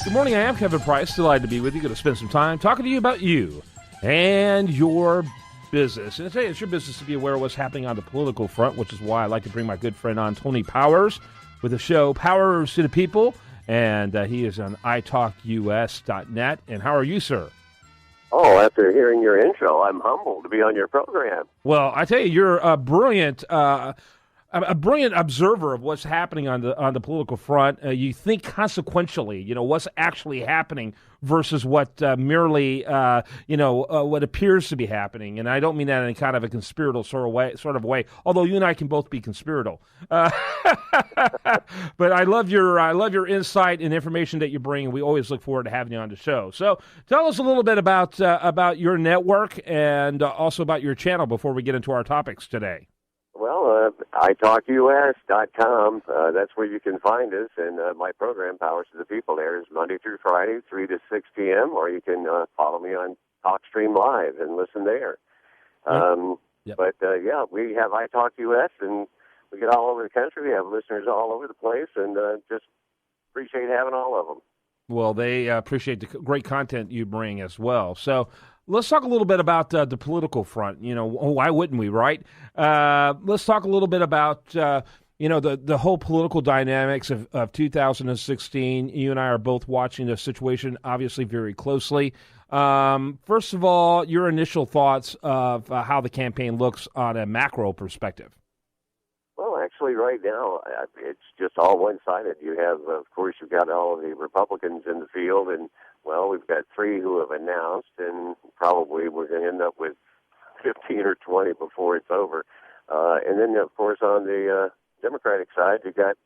Good morning, I am Kevin Price. Delighted to be with you. Going to spend some time talking to you about you and your business. And today it's your business to be aware of what's happening on the political front, which is why I like to bring my good friend on, Tony Powers, with the show Powers to the People. And he is on italkus.net. And how are you, sir? Oh, after hearing your intro, I'm humbled to be on your program. Well, I tell you, you're a brilliant observer of what's happening on the political front. You think consequentially, what's actually happening versus what merely, what appears to be happening. And I don't mean that in kind of a conspiratorial sort of way. Although you and I can both be conspiratorial. But I love your insight and information that you bring, and we always look forward to having you on the show. So tell us a little bit about your network and also about your channel before we get into our topics today. Well, italkus.com, that's where you can find us, and my program, Powers to the People, airs Monday through Friday, 3 to 6 p.m., or you can follow me on TalkStream Live and listen there. Yep. But, we have italkus, and we get all over the country. We have listeners all over the place, and just appreciate having all of them. Well, they appreciate the great content you bring as well. So let's talk a little bit about the political front. Why wouldn't we, right? Let's talk a little bit about, the whole political dynamics of 2016. You and I are both watching the situation, obviously, very closely. First of all, your initial thoughts of how the campaign looks on a macro perspective. Well, actually, right now, it's just all one-sided. You have, of course, you've got all of the Republicans in the field, and, well, we've got 3 who have announced, and probably we're going to end up with 15 or 20 before it's over. And then, of course, on the Democratic side, you got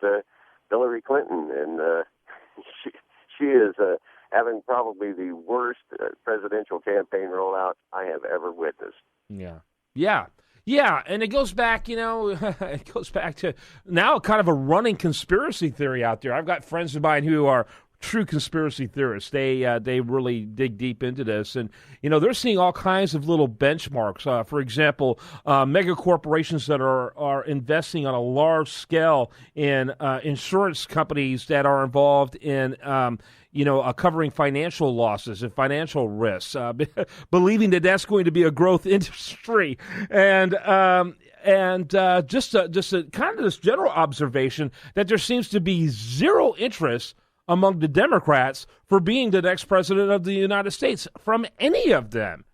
Hillary Clinton, and she is having probably the worst presidential campaign rollout I have ever witnessed. Yeah, and it goes back, it goes back to now kind of a running conspiracy theory out there. I've got friends of mine who are true conspiracy theorists. They really dig deep into this, and they're seeing all kinds of little benchmarks. For example, mega corporations that are investing on a large scale in insurance companies that are involved in covering financial losses and financial risks, believing that that's going to be a growth industry, and just a kind of this general observation that there seems to be zero interest among the Democrats for being the next president of the United States from any of them.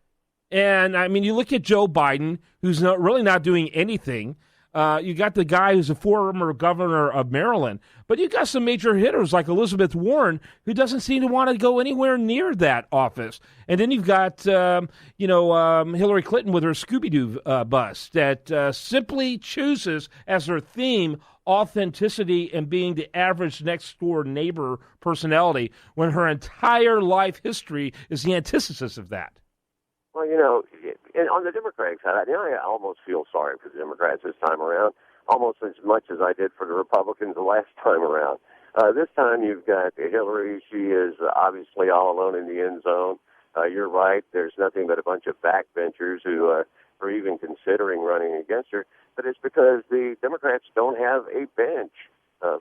And, I mean, you look at Joe Biden, who's not doing anything. You got the guy who's a former governor of Maryland. But you got some major hitters like Elizabeth Warren, who doesn't seem to want to go anywhere near that office. And then you've got, Hillary Clinton with her Scooby-Doo bus that simply chooses as her theme authenticity and being the average next-door neighbor personality when her entire life history is the antithesis of that. Well, and on the Democratic side, I almost feel sorry for the Democrats this time around, almost as much as I did for the Republicans the last time around. This time you've got Hillary. She is obviously all alone in the end zone. You're right. There's nothing but a bunch of backbenchers who are even considering running against her. But it's because the Democrats don't have a bench.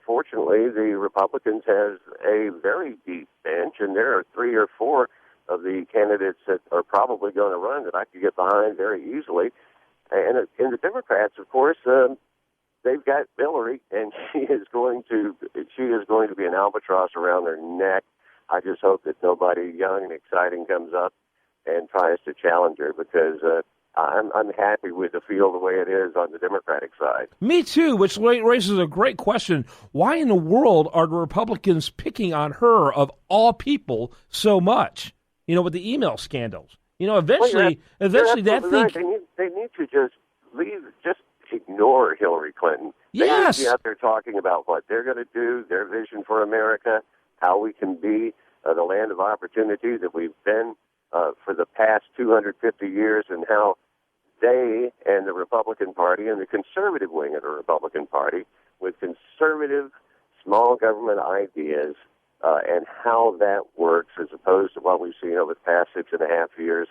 Fortunately, the Republicans has a very deep bench, and there are 3 or 4 of the candidates that are probably going to run that I could get behind very easily. And in the Democrats, of course, they've got Hillary, and she is going to be an albatross around their neck. I just hope that nobody young and exciting comes up and tries to challenge her, because I'm happy with the field the way it is on the Democratic side. Me too, which raises a great question. Why in the world are the Republicans picking on her, of all people, so much? With the email scandals. Eventually that thing... Right. They need to just ignore Hillary Clinton. They Yes. need to be out there talking about what they're going to do, their vision for America, how we can be the land of opportunity that we've been for the past 250 years, and how they and the Republican Party and the conservative wing of the Republican Party, with conservative small government ideas, and how that works as opposed to what we've seen over the past 6.5 years,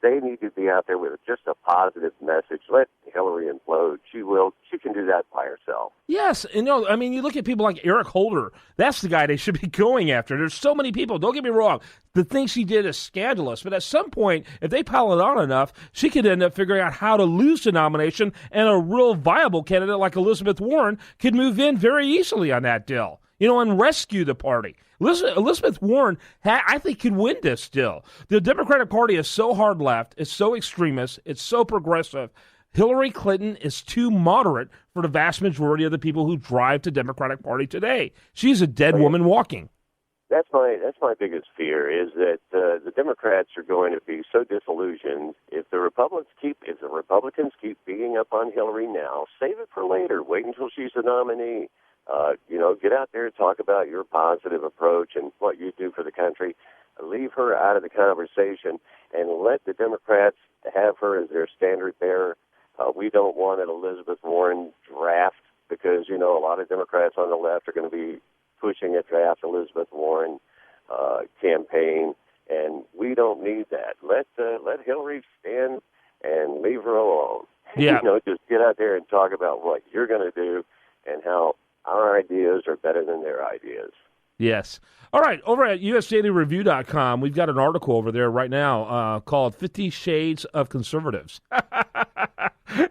They need to be out there with just a positive message. Let Hillary implode. She will. She can do that by herself. Yes, and I mean, you look at people like Eric Holder. That's the guy they should be going after. There's so many people. Don't get me wrong. The things she did is scandalous. But at some point, if they pile it on enough, she could end up figuring out how to lose the nomination, and a real viable candidate like Elizabeth Warren could move in very easily on that deal, and rescue the party. Elizabeth Warren, I think, could win this deal. The Democratic Party is so hard left, it's so extremist, it's so progressive. Hillary Clinton is too moderate for the vast majority of the people who drive the Democratic Party today. She's a dead woman walking. That's my biggest fear, is that the Democrats are going to be so disillusioned if the Republicans keep beating up on Hillary now. Save it for later. Wait until she's the nominee. Get out there and talk about your positive approach and what you do for the country. Leave her out of the conversation and let the Democrats have her as their standard bearer. We don't want an Elizabeth Warren draft because, a lot of Democrats on the left are going to be pushing a draft Elizabeth Warren campaign, and we don't need that. Let Hillary stand and leave her alone. Yeah. Just get out there and talk about what you're going to do and how our ideas are better than their ideas. Yes. All right. Over at usdailyreview.com, we've got an article over there right now called 50 Shades of Conservatives.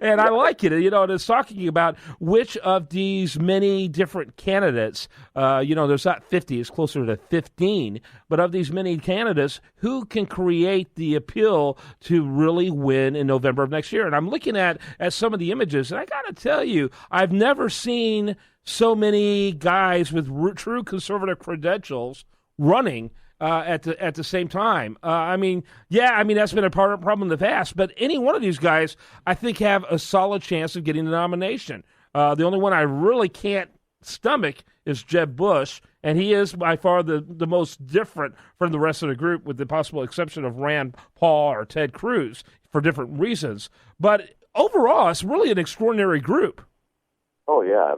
And I like it. It's talking about which of these many different candidates, there's not 50, it's closer to 15, but of these many candidates, who can create the appeal to really win in November of next year. And I'm looking at some of the images, and I got to tell you, I've never seen so many guys with true conservative credentials running at the same time. That's been a problem in the past, but any one of these guys, I think, have a solid chance of getting the nomination. The only one I really can't stomach is Jeb Bush, and he is by far the most different from the rest of the group, with the possible exception of Rand Paul or Ted Cruz for different reasons. But overall, it's really an extraordinary group. Oh, yeah.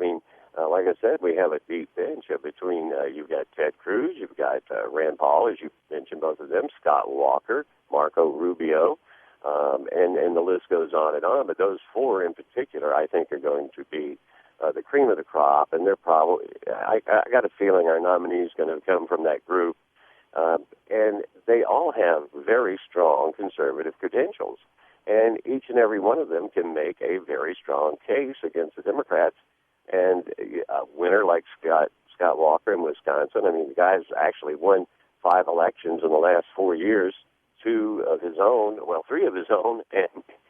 Like I said, we have a deep bench between, you've got Ted Cruz, you've got Rand Paul, as you mentioned, both of them, Scott Walker, Marco Rubio, and the list goes on and on. But those four in particular, I think, are going to be the cream of the crop, and they're probably, I got a feeling our nominee is going to come from that group. And they all have very strong conservative credentials, and each and every one of them can make a very strong case against the Democrats. And a winner like Scott Walker in Wisconsin, the guy's actually won 5 elections in the last 4 years, 3 of his own,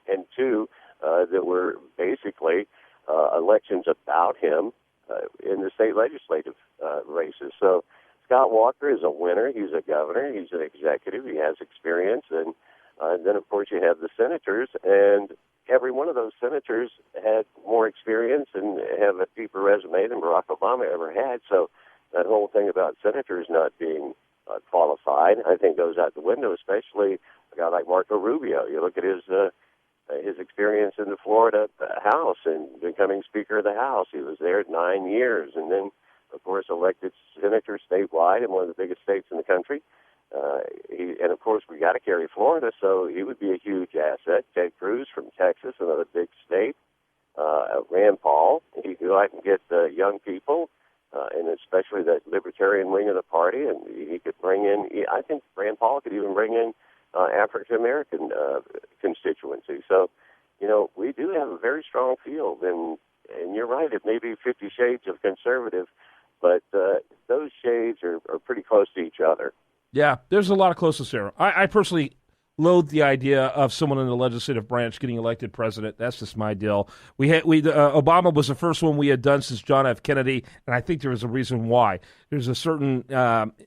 and 2 that were basically elections about him in the state legislative races. So Scott Walker is a winner. He's a governor. He's an executive. He has experience. And then, of course, you have the senators, and every one of those senators had more experience and have a deeper resume than Barack Obama ever had. So that whole thing about senators not being qualified, I think, goes out the window, especially a guy like Marco Rubio. You look at his experience in the Florida House and becoming Speaker of the House. He was there 9 years, and then, of course, elected senator statewide in one of the biggest states in the country. And of course, we got to carry Florida, so he would be a huge asset. Ted Cruz from Texas, another big state. Rand Paul, he could go out and get young people, and especially that libertarian wing of the party, and he could bring in, I think Rand Paul could even bring in African-American constituency. So, we do have a very strong field, and you're right, it may be 50 shades of conservative, but those shades are pretty close to each other. Yeah, there's a lot of closeness there. I personally loathe the idea of someone in the legislative branch getting elected president. That's just my deal. Obama was the first one we had done since John F. Kennedy, and I think there was a reason why. There's a certain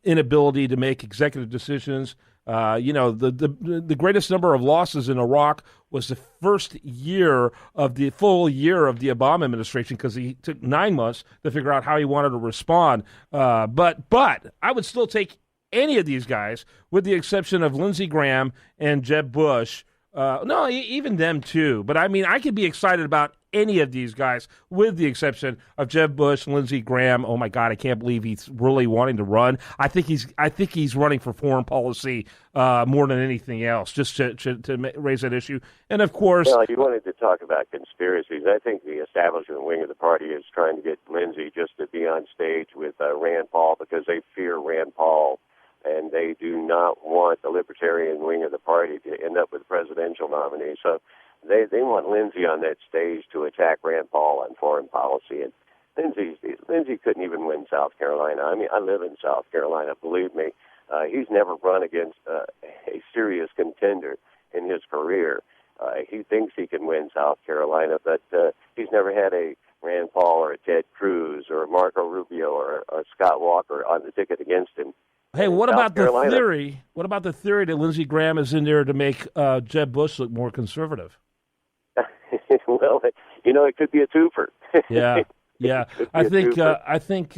inability to make executive decisions. The greatest number of losses in Iraq was the first year of the full year of the Obama administration, because he took 9 months to figure out how he wanted to respond. But I would still take any of these guys, with the exception of Lindsey Graham and Jeb Bush. Even them too. But I could be excited about any of these guys, with the exception of Jeb Bush, Lindsey Graham. Oh my God, I can't believe he's really wanting to run. I think he's running for foreign policy more than anything else, just to raise that issue. And of course, well, you wanted to talk about conspiracies. I think the establishment wing of the party is trying to get Lindsey just to be on stage with Rand Paul because they fear Rand Paul, and they do not want the libertarian wing of the party to end up with a presidential nominee. So they want Lindsey on that stage to attack Rand Paul on foreign policy. And Lindsey couldn't even win South Carolina. I mean, I live in South Carolina. Believe me, he's never run against a serious contender in his career. He thinks he can win South Carolina, but he's never had a Rand Paul or a Ted Cruz or a Marco Rubio or a Scott Walker on the ticket against him. Hey, what about the theory? What about the theory that Lindsey Graham is in there to make Jeb Bush look more conservative? Well, it could be a twofer. Yeah. I think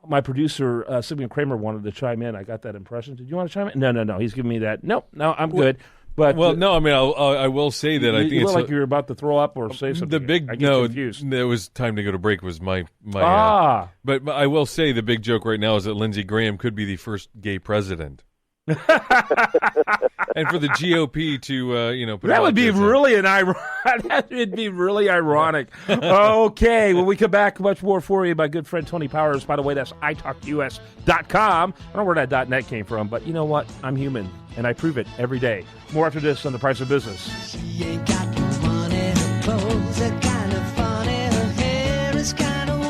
my producer, Simeon Kramer, wanted to chime in. I got that impression. Did you want to chime in? No. He's giving me that. No, I'm good. But no. I mean, I will say that I think you it's look like you were about to throw up or say something. The big confused. It was time to go to break. Was my but I will say the big joke right now is that Lindsey Graham could be the first gay president. And for the GOP to put that would be really that would be really ironic. Okay, when we come back, much more for you by good friend Tony Powers. By the way, that's italkus.com. I don't know where that .net came from, but you know what? I'm human, and I prove it every day. More after this on The Price of Business.